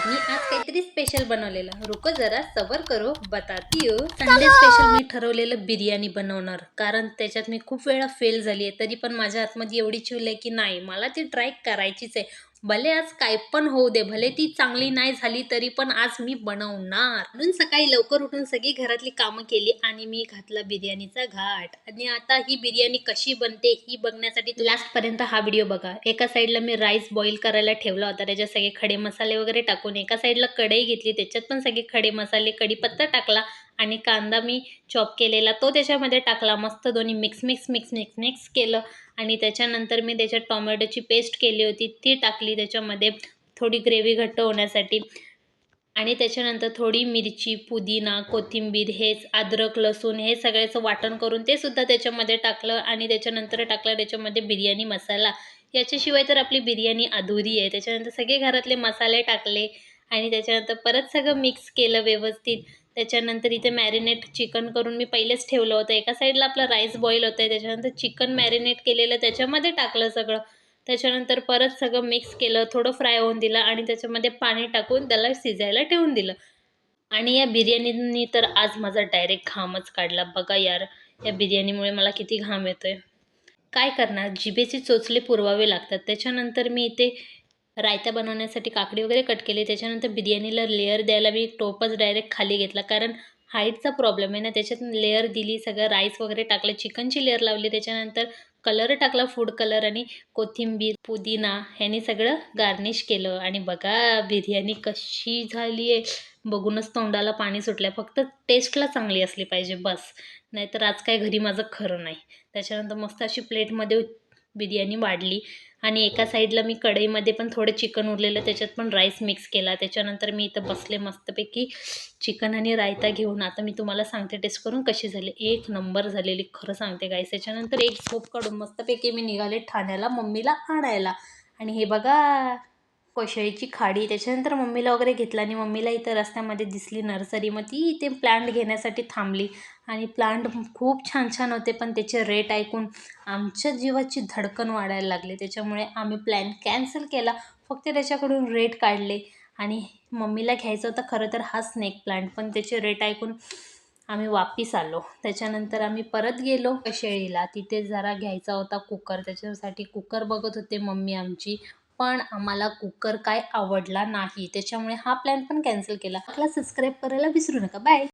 मी आज काहीतरी स्पेशल बनवलेलं. रुको जरा सबर करो बताती हो. संडे स्पेशल मी ठरवलेलं बिर्याणी बनवणार, कारण त्याच्यात मी खूप वेळा फेल झाली आहे. तरी पण माझ्या आतमध्ये एवढी चिवल आहे की नाही, मला ती ट्राय करायचीच आहे. भले आज काय पण होऊ दे, भले ती चांगली नाही झाली तरी पण आज मी बनवणार. म्हणून सकाळी लवकर उठून सगळी घरातली कामं केली आणि मी घातला बिर्याणीचा घाट. आणि आता ही बिर्याणी कशी बनते ही बघण्यासाठी लास्ट पर्यंत हा व्हिडिओ बघा. एका साईडला मी राईस बॉईल करायला ठेवला होता, त्याच्यात सगळे खडे मसाले वगैरे टाकून. एका साईडला कढई घेतली, त्याच्यात पण सगळे खडे मसाले, कढीपत्ता टाकला आणि कांदा मी चॉप केलेला तो त्याच्यामध्ये टाकला. मस्त दोन्ही मिक्स केलं आणि त्याच्यानंतर मी त्याच्यात टोमॅटोची पेस्ट केली होती ती टाकली त्याच्यामध्ये, थोडी ग्रेव्ही घट्ट होण्यासाठी. आणि त्याच्यानंतर थोडी मिरची, पुदिना, कोथिंबीर, हेच अद्रक, लसूण हे सगळ्याचं वाटण करून ते सुद्धा त्याच्यामध्ये टाकलं. आणि त्याच्यानंतर टाकलं त्याच्यामध्ये बिर्याणी मसाला. याच्याशिवाय तर आपली बिर्याणी अधुरी आहे. त्याच्यानंतर सगळे घरातले मसाले टाकले आणि त्याच्यानंतर परत सगळं मिक्स केलं व्यवस्थित. त्याच्यानंतर इथे मॅरिनेट चिकन करून मी पहिलेच ठेवलं होतं. एका साईडला आपला राईस बॉईल होतं आहे, त्याच्यानंतर चिकन मॅरिनेट केलेलं त्याच्यामध्ये टाकलं सगळं. त्याच्यानंतर परत सगळं मिक्स केलं, थोडं फ्राय होऊन दिलं आणि त्याच्यामध्ये पाणी टाकून त्याला शिजायला ठेवून दिलं. आणि या बिर्याणीनी तर आज माझा डायरेक्ट घामच काढला. बघा यार, या बिर्याणीमुळे मला किती घाम येतोय. काय करणार, जिभेचे चोचले पुरवावे लागतात. त्याच्यानंतर मी इथे रायता बनवण्यासाठी काकडी वगैरे कट केली. त्याच्यानंतर बिर्याणीला लेअर द्यायला मी टोपच डायरेक्ट खाली घेतला, कारण हाईटचा प्रॉब्लेम आहे ना. त्याच्यात लेअर दिली, सगळं राईस वगैरे टाकलं, चिकनची लेअर लावली. त्याच्यानंतर कलर टाकला, फूड कलर आणि कोथिंबीर, पुदिना ह्यानी सगळं गार्निश केलं. आणि बघा बिर्याणी कशी झाली आहे, बघूनच तोंडाला पाणी सुटलं. फक्त टेस्टला चांगली असली पाहिजे बस, नाहीतर आज काय घरी माझं खरं नाही. त्याच्यानंतर मस्त अशी प्लेटमध्ये बिर्याणी वाढली आणि एका साईडला मी कढईमध्ये पण थोडं चिकन उरलेलं, त्याच्यात पण राईस मिक्स केला. त्याच्यानंतर मी इथं बसले मस्तपैकी चिकन आणि रायता घेऊन. आता मी तुम्हाला सांगते टेस्ट करून कशी झाली. एक नंबर झालेली, खरं सांगते गाईस. त्याच्यानंतर एक झोप काढून मस्तपैकी मी निघाले ठाण्याला मम्मीला आणायला. आणि हे बघा कोशळीची खाडी. त्याच्यानंतर मम्मीला वगैरे घेतला आणि मम्मीला इथं रस्त्यामध्ये दिसली नर्सरी, मग ती इथे प्लांट घेण्यासाठी थांबली. आणि प्लांट खूप छान छान होते, पण त्याचे रेट ऐकून आमच्या जीवाची धडकन वाढायला लागली. त्याच्यामुळे आम्ही प्लॅन कॅन्सल केला, फक्त त्याच्याकडून रेट काढले. आणि मम्मीला घ्यायचा होता खरं तर हा स्नेक प्लांट, पण त्याचे रेट ऐकून आम्ही वापस आलो. त्याच्यानंतर आम्ही परत गेलो शेळीला, तिथे जरा घ्यायचा होता कुकर. त्याच्यासाठी कुकर बघत होते मम्मी आमची, पण आम्हाला कुकर काय आवडला नाही. त्याच्यामुळे हा प्लॅन पण कॅन्सल केला. आपला सबस्क्राईब करायला विसरू नका. बाय.